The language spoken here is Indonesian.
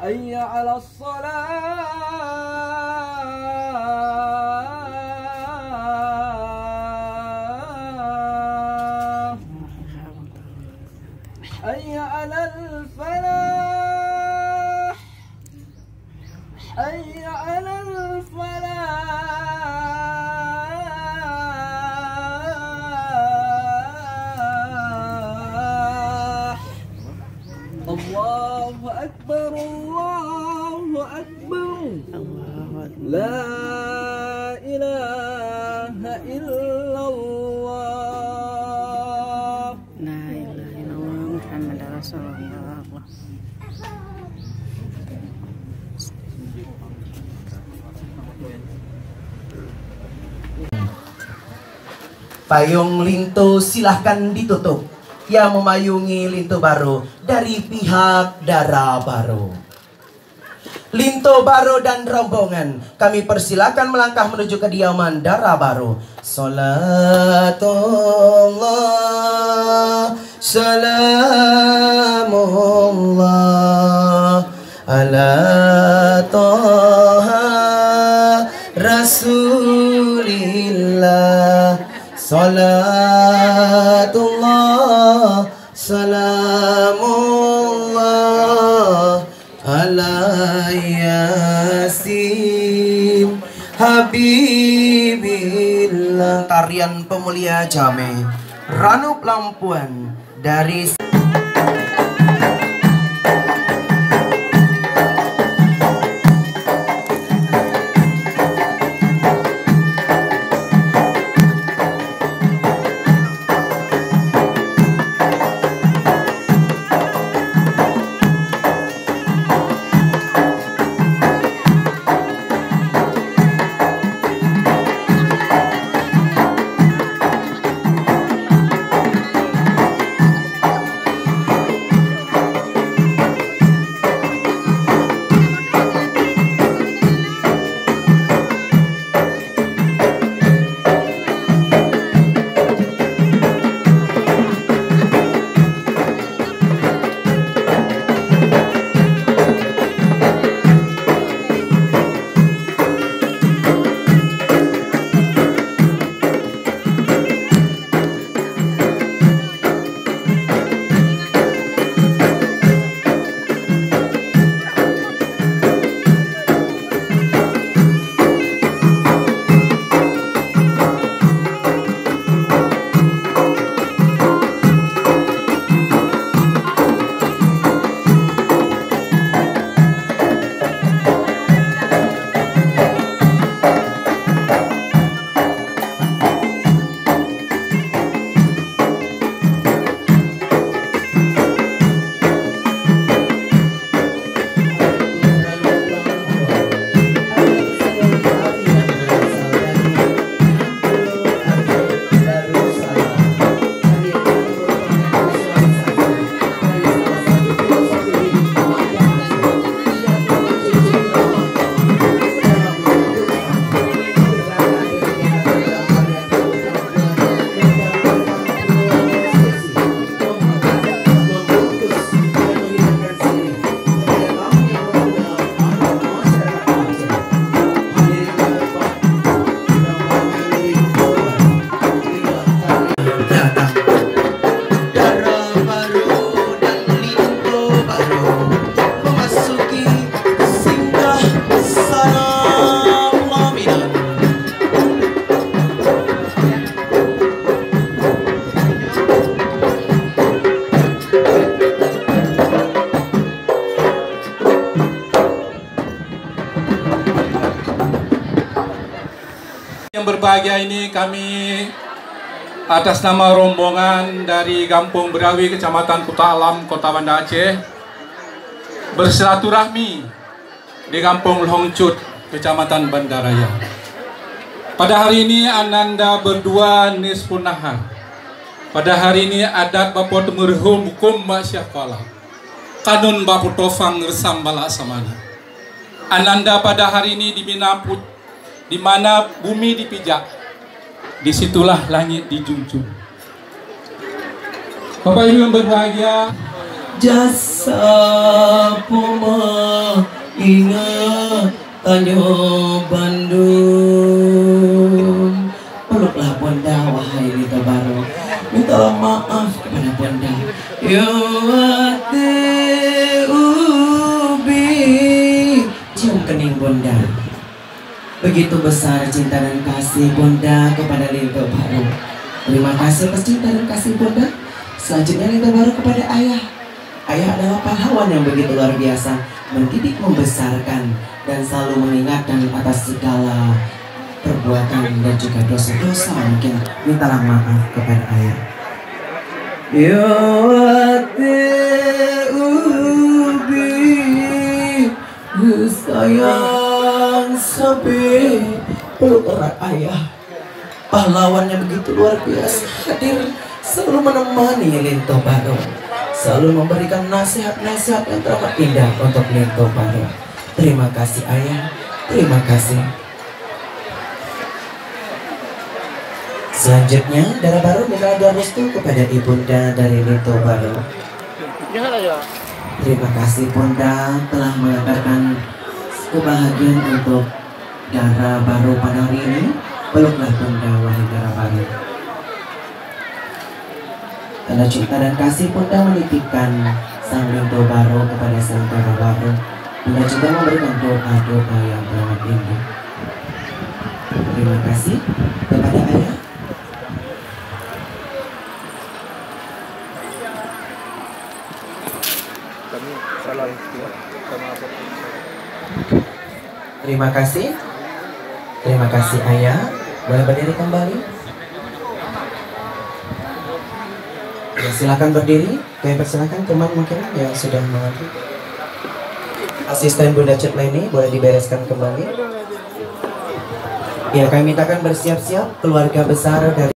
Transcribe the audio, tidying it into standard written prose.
حي على الصلاة حي على الفلاح حي على الفلاح الله أكبر الله أكبر لا إله إلا الله لا إله إلا الله محمد رسول الله. Payung Lintu silahkan ditutup. Yang memayungi Lintu Baru dari pihak Dara Baru. Lintu Baru dan rombongan kami persilakan melangkah menuju kediaman Dara Baru. Salatullah salamullah ala Toha Rasulillah. Salatullah salamullah ala Yasin Habibillah. Tarian pemulia Jame Ranu Lampuan dari Yang berbahagia ini kami atas nama rombongan dari Kampung Berawi, Kecamatan Kuta Alam, Kota Banda Aceh, bersilaturahmi di Kampung Lhongcut, Kecamatan Banda Raya. Pada hari ini Ananda berdua nisfun nahar. Pada hari ini adat Bapak Temerhum hukum Masyafala. Kanun Bapak Tofang Resam Balak Samana. Ananda pada hari ini di mana bumi dipijak, disitulah langit dijunjung. Bapak Ibu yang berbahagia, jasa poma ingat tanyo Bandung. Peluklah Bonda wahai Lito Baro, mintalah maaf kepada Bonda. Yo ate ubi, cium kening Bonda. Begitu besar cinta dan kasih Bonda kepada Lito Baro. Terima kasih atas cinta dan kasih Bonda. Selanjutnya Lito Baro kepada ayah. Ayah adalah pahlawan yang begitu luar biasa, mendidik, membesarkan, dan selalu mengingatkan atas segala perbuatan dan juga dosa-dosa. Mungkin mintalah maaf kepada ayah. Yo ate ubi, sayang sapi, peluk erat ayah. Pahlawannya begitu luar biasa, hadir selalu menemani Lito Baro, selalu memberikan nasihat-nasihat yang teramat indah untuk Lito Baro. Terima kasih ayah, terima kasih. Selanjutnya Dara Baro minta doa restu kepada ibunda dari Lito Baro. Terima kasih Bunda telah mengantarkan kebahagiaan untuk Dara Baro pada hari ini. Peluklah Bunda wahai Dara Baro. Tanda cinta dan kasih Bunda menitipkan sang Lito Baro kepada sang Dara Baro. Bunda juga memberikan doa-doa yang teramat indah. Terima kasih kepada ayah. Terima kasih. Terima kasih ayah. Boleh berdiri kembali? Ya, silakan berdiri. Kami persilakan teman mungkin yang sudah mengantri. Asisten Bunda Cetleni boleh dibereskan kembali. Ya, kami mintakan bersiap-siap keluarga besar dari